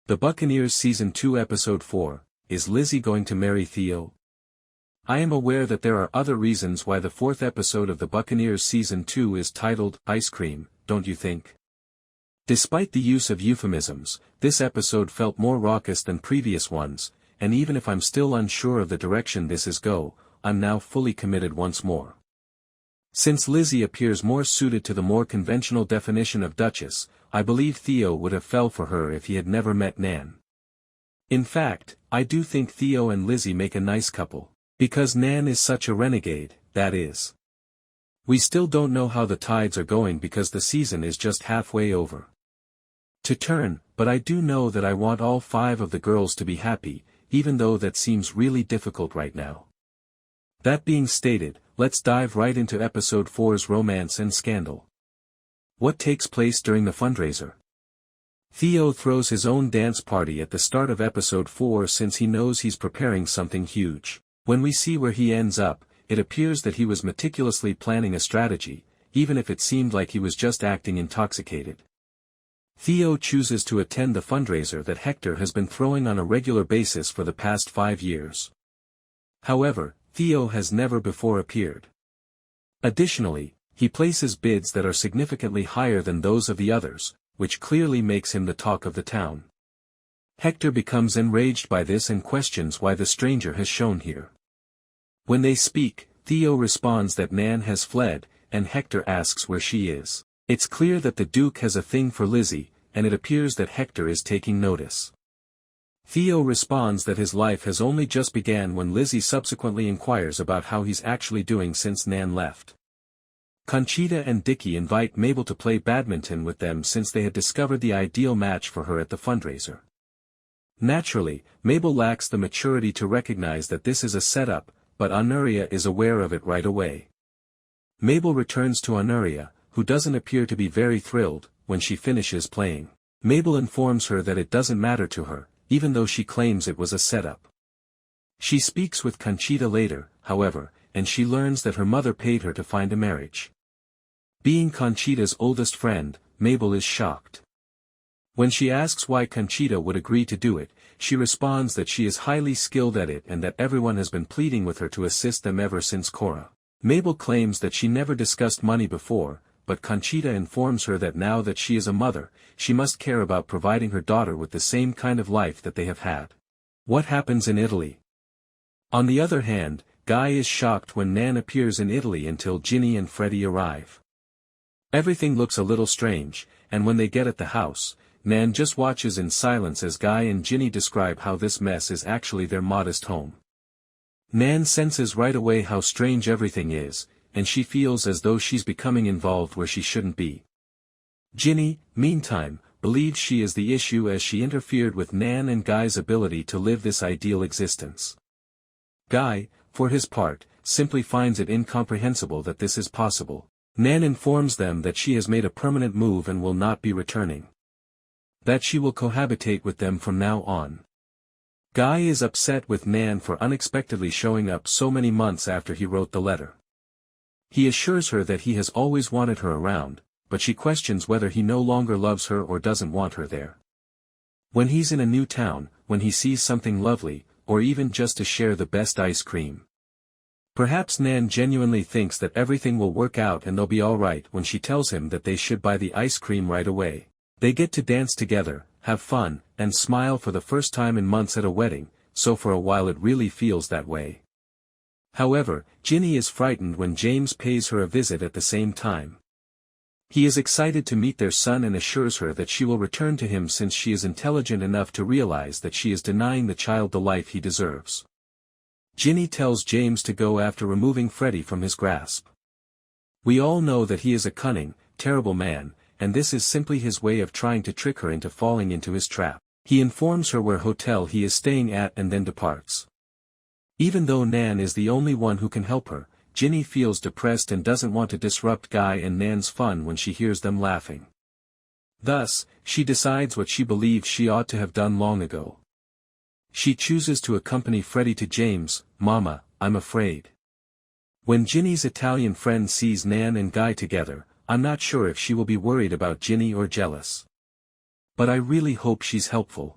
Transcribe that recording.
The Buccaneers Season 2 Episode 4, Is Lizzy Going to Marry Theo? I am aware that there are other reasons why the fourth episode of the Buccaneers Season 2 is titled, Ice Cream, don't you think? Despite the use of euphemisms, this episode felt more raucous than previous ones, and even if I'm still unsure of the direction this is go, I'm now fully committed once more. Since Lizzy appears more suited to the more conventional definition of duchess, I believe Theo would have fell for her if he had never met Nan. In fact, I do think Theo and Lizzy make a nice couple, because Nan is such a renegade, that is. We still don't know how the tides are going because the season is just halfway over. To turn, but I do know that I want all 5 of the girls to be happy, even though that seems really difficult right now. That being stated, let's dive right into episode 4's romance and scandal. What takes place during the fundraiser? Theo throws his own dance party at the start of episode 4 since he knows he's preparing something huge. When we see where he ends up, it appears that he was meticulously planning a strategy, even if it seemed like he was just acting intoxicated. Theo chooses to attend the fundraiser that Hector has been throwing on a regular basis for the past 5 years. However, Theo has never before appeared. Additionally, he places bids that are significantly higher than those of the others, which clearly makes him the talk of the town. Hector becomes enraged by this and questions why the stranger has shown here. When they speak, Theo responds that Nan has fled, and Hector asks where she is. It's clear that the Duke has a thing for Lizzy, and it appears that Hector is taking notice. Theo responds that his life has only just began when Lizzy subsequently inquires about how he's actually doing since Nan left. Conchita and Dickie invite Mabel to play badminton with them since they had discovered the ideal match for her at the fundraiser. Naturally, Mabel lacks the maturity to recognize that this is a setup, but Honoria is aware of it right away. Mabel returns to Honoria, who doesn't appear to be very thrilled, when she finishes playing. Mabel informs her that it doesn't matter to her, even though she claims it was a setup. She speaks with Conchita later, however, and she learns that her mother paid her to find a marriage. Being Conchita's oldest friend, Mabel is shocked. When she asks why Conchita would agree to do it, she responds that she is highly skilled at it and that everyone has been pleading with her to assist them ever since Cora. Mabel claims that she never discussed money before, but Conchita informs her that now that she is a mother, she must care about providing her daughter with the same kind of life that they have had. What happens in Italy? On the other hand, Guy is shocked when Nan appears in Italy until Jinny and Freddie arrive. Everything looks a little strange, and when they get at the house, Nan just watches in silence as Guy and Jinny describe how this mess is actually their modest home. Nan senses right away how strange everything is, and she feels as though she's becoming involved where she shouldn't be. Jinny, meantime, believes she is the issue as she interfered with Nan and Guy's ability to live this ideal existence. Guy, for his part, simply finds it incomprehensible that this is possible. Nan informs them that she has made a permanent move and will not be returning. That she will cohabitate with them from now on. Guy is upset with Nan for unexpectedly showing up so many months after he wrote the letter. He assures her that he has always wanted her around, but she questions whether he no longer loves her or doesn't want her there. When he's in a new town, when he sees something lovely, or even just to share the best ice cream. Perhaps Nan genuinely thinks that everything will work out and they'll be alright when she tells him that they should buy the ice cream right away. They get to dance together, have fun, and smile for the first time in months at a wedding, so for a while it really feels that way. However, Jinny is frightened when James pays her a visit at the same time. He is excited to meet their son and assures her that she will return to him since she is intelligent enough to realize that she is denying the child the life he deserves. Jinny tells James to go after removing Freddie from his grasp. We all know that he is a cunning, terrible man, and this is simply his way of trying to trick her into falling into his trap. He informs her where hotel he is staying at and then departs. Even though Nan is the only one who can help her, Jinny feels depressed and doesn't want to disrupt Guy and Nan's fun when she hears them laughing. Thus, she decides what she believes she ought to have done long ago. She chooses to accompany Freddie to James. Mama, I'm afraid. When Jinny's Italian friend sees Nan and Guy together, I'm not sure if she will be worried about Jinny or jealous. But I really hope she's helpful.